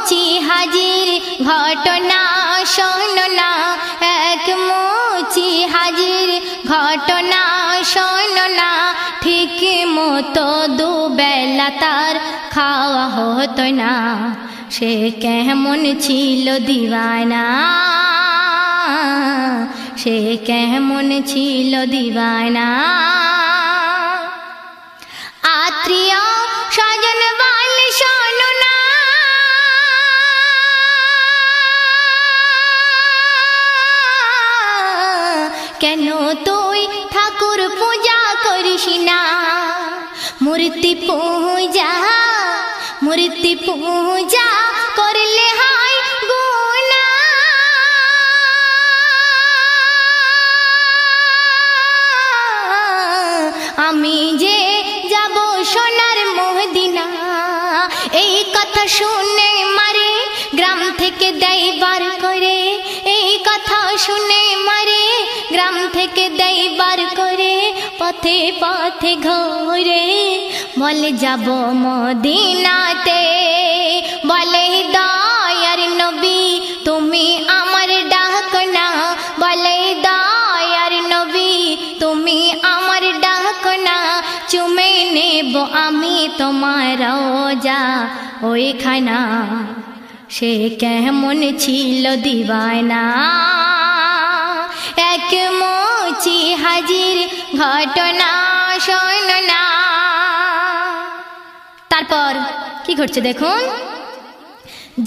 মুচি হাজির ঘটনা শোনো না, এক মুচি হাজির ঘটনা শোনো না। ঠিক মতো দুবেলা তার খাওয়া হতো না, সে কেমন ছিল দিওয়ানা, সে কেমন ছিল দিওয়ানা। আত্মীয় স্বজন বলে শোনো না, কেন তুই ঠাকুর পূজা করিস না? মূর্তি পূজা, মূর্তি পূজা করলে হয় গুনাহ। আমি যে যাব সোনার মদিনা, এই কথা শুনে মারে গ্রাম থেকে দেয় বার করে, এই কথা শুনে মারে গ্রাম থেকে দেয় বার করে। পথে পথে ঘোরে বলে যাব মদিনাতে, বলে দয়ার নবী তুমি আমার ডাক না, বলে দয়ার নবী তুমি আমার ডাক না। চুমে নেব আমি তোমার রোজা ওইখানা, সে কেমন ছিল দিওয়ানা। এক মুচি হাজির ঘটনা শোনো না। তারপর কি ঘটছে দেখুন।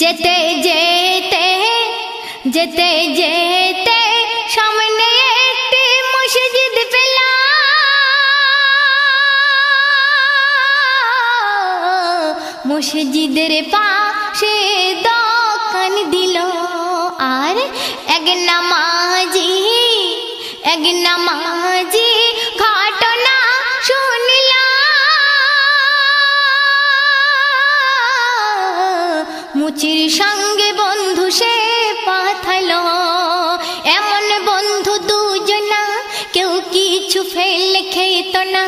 যেতে যেতে যেতে যেতে সামনে একটি মসজিদ পেলাম, মসজিদের পাশে দোকান দিল, আর এক নামাজি, এক নামাজি ঘটনা শুনিল। মুচির সঙ্গে বন্ধু সে পাঠালো, এমন বন্ধু দুজনা কেউ কিছু ফেলে খেত না,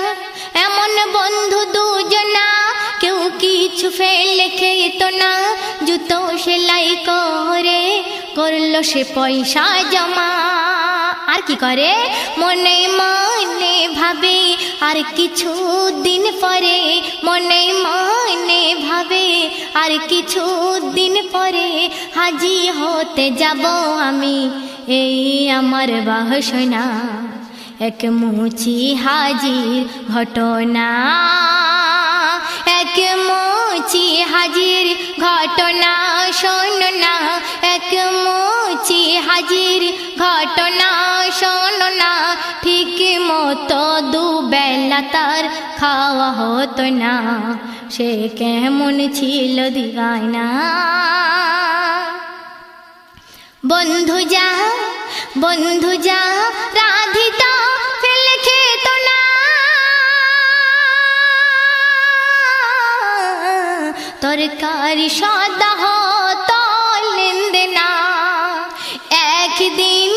এমন বন্ধু দুজনা কেউ কিছু ফেলে খেত না। জুতো সেলাই করে করলো সে পয়সা জমা, আর কি করে মনে মনে ভাবে আর কিছু দিন পরে, মনে মনে ভাবে আর কিছু দিন পরে হাজি হতে যাব আমি, এই আমার বাসনা। এক মুচি হাজির ঘটনা, এক মুচি হাজির ঘটনা শোনো না, এক মুচি হাজির ঘটনা শোনো না। ঠিক মতো দুবেলা তার খাওয়া হতো না, সে কেমন ছিল দিওয়ানা। বন্ধু যা, বন্ধু যা রাধিতা ফেলে খেত না, তরকারি সদা হতো লেনদেনা। একদিন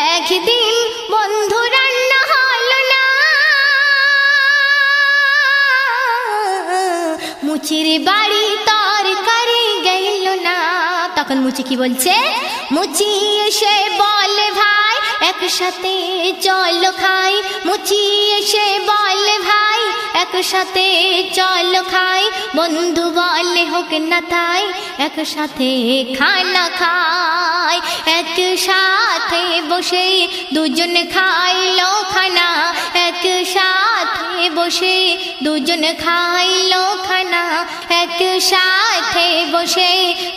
একদিন বন্ধু রান্না হলো না, মুচির বাড়ি তরকারি গেল না। তখন মুচি কি বলছে, মুচি এসে বলে ভাই একসাথে চলো খাই, মুচি এসে বলে ভাই একসাথে চলো খাই। বন্ধু বলে হোক না তাই একসাথে খানা খাই, একসাথে বসে দুজন খাইলো খানা, একসাথে বসে দুজন খাইলো খানা, একসাথে বসে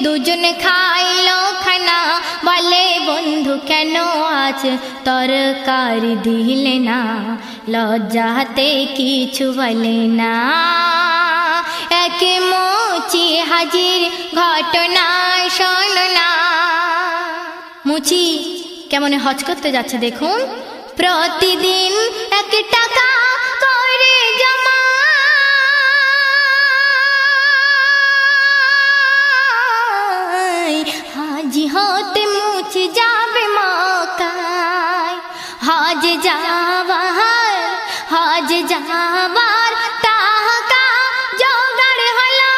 দুজন খাইলো খানা। বলে বন্ধু কেন আজ তরকারি দিলে না, লজ্জাতে কিছু বলে না। এক মুচি হাজির ঘটনা শোনো না। মুচি কেমন হজ করতে যাচ্ছে দেখুন। প্রতিদিন 1 টাকা করে জমা, হাজি হতে মুচি যাবে মক্কায়। হজ যাবার, হজ যাবার টাকা জোগাড় হলো,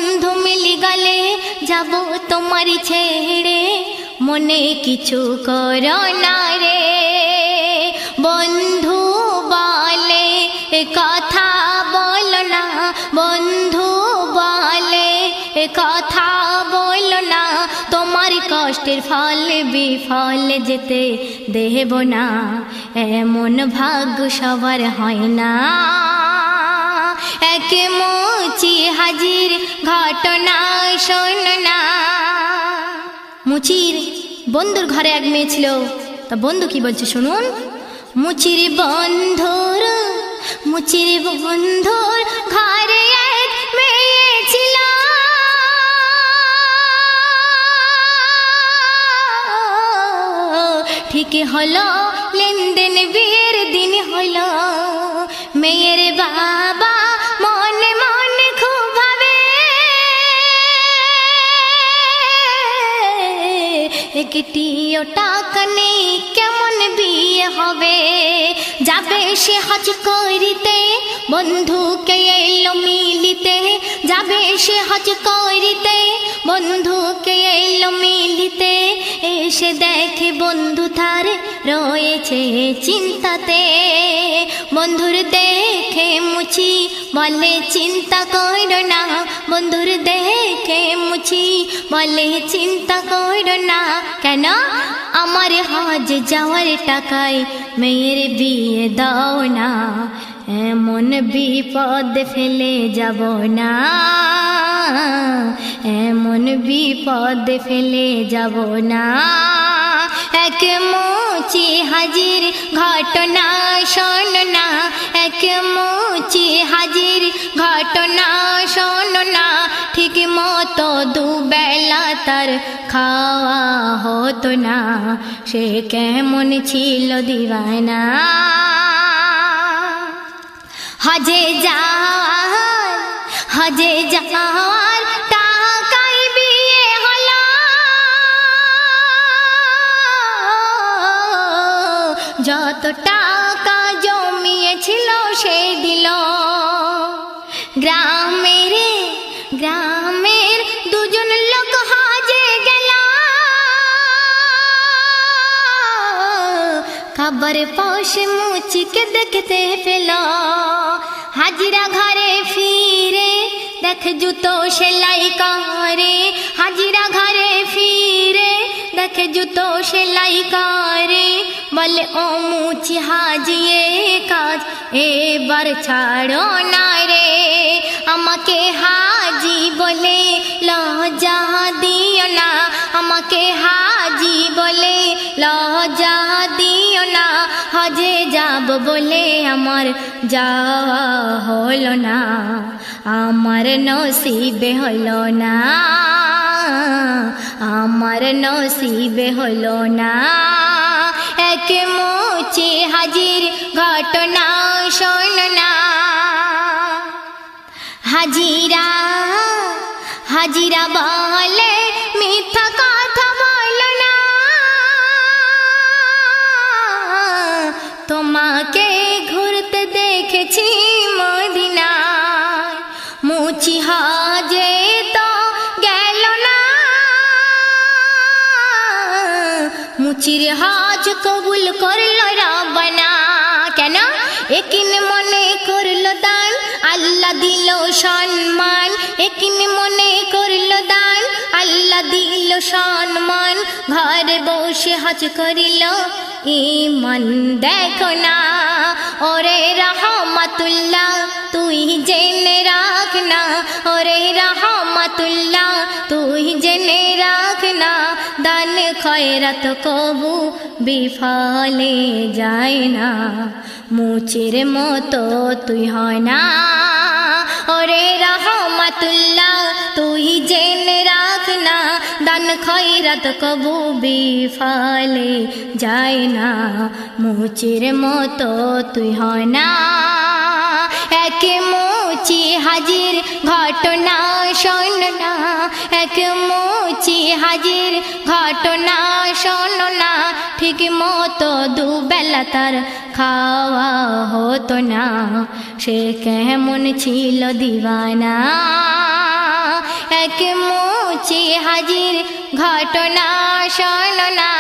বন্ধু মিলি গেলে যাব তোমার ছেড়ে, মনে কিছু করো না রে। বন্ধু বলে এ কথা বলো না, বন্ধু বলে এ কথা বলো না, তোমার কষ্টের ফল বিফল যেতে দেব না, এমন ভাগ্য সবার হয় না। এক মুচি হাজির ঘটনা শোন না। মুচির বন্ধুর ঘরে এক মেয়ে ছিল, তা বন্ধু কি বলছে শুনুন। মুচির বন্ধুর ঘরে এক মেয়ে ছিল, ঠিক হলো লেনদেন বিয়ের দিন হলো। মেয়ের বাবা মনে মনে খুব ভাবে, একটিও টাকা নেই কেমন বিয়ে হবে। যাবে সে হজ করিতে বন্ধুকে এলো মিলিতে, যাবে সে হজ করিতে বন্ধুকে এলো মিলিতে, এসে দেখে বন্ধু তার রয়েছে চিন্তাতে। বন্ধুর দেখে মুচি বলে চিন্তা করো না, বন্ধুর দেখে মুচি বলে চিন্তা করো না। কেন? আমার হজ যাওয়ার টাকায় মেয়ের বিয়ে দাও না, এমন বিপদ ফেলে যাব না, এমন বিপদ ফেলে যাব না। এক মুচি হাজির ঘটনা শোন না, এক মুচি হাজির ঘটনা শোন না। ঠিক মতো দুবেলা তার খাওয়া হতো না, সে কেমন ছিল দিওয়ানা। হজে যাওয়ার টাকাই বিয়ে হলো, যত টাকা জমিয়েছিল সে দিল। গ্রামের দুজন লোক হজে গেল, খবর পাশে মুচিকে দেখতে পেল। হাজিরা ঘরে ফিরে দেখ জুতো সেলাই করে, হাজিরা ঘরে ফিরে দেখ জুতো সেলাই করে। বলে ও মুচি হাজিয়ে কাজ এবার ছাড়ো না রে, আমাকে হাজি বলে লজ্জা দিও না, আমাকে হাজি বলে লজ্জা দিও না। হজে যাব বলে আমার যাওয়া হলো না, আমার নসিবে হলো না, আমার নসিবে হলো না। এক মুচি হাজির ঘটনা শোন না। হাজিরা বলে মিথ্যা কথা বলো না, তোমাকে ঘুরতে দেখেছি মদিনায়। মুচি হজে তো গেল না, মুচির হজ কবুল করল রব্বানা। কেন? একিন মনে করল দান, আল্লাহ দিল সম্মান। একিন মনে করল দান, আল্লাহ দিল সম্মান। ঘরে বসে হজ করিল ইমান দেখো না। ওরে রহমাতুল্লাহ তুই জেনে রাখ না, ওরে রহমাতুল্লাহ তুই জেনে রাখ না। দান খয়রাত কবু বিফলে যায় না, মুচির মতো তুই হয় না। ওরে রহমাতুল্লাহ তুই জেনে রাখ না, দান খয়রাত কবু বিফলে যায় না, মুচির মতো তুই হয় না। এক মুচি হাজির ঘটনা শোন না, এক মুচি হাজির ঘটনা শোন না। ঠিক মতো দুবেলা তার খাওয়া হতো না, সে কেমন ছিল দিওয়ানা। এক মুচি হাজির ঘটনা শোনো না।